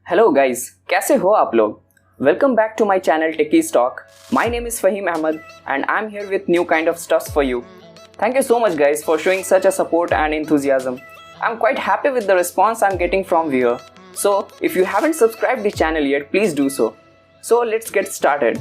Hello guys, कैसे हो आप लोग? Welcome back to my channel techiestalk. My name is Fahim Ahmed and I'm here with new kind of stuffs for you. Thank you so much guys for showing such a support and enthusiasm. I'm quite happy with the response I'm getting from viewer. So if you haven't subscribed the channel yet, please do so. So let's get started.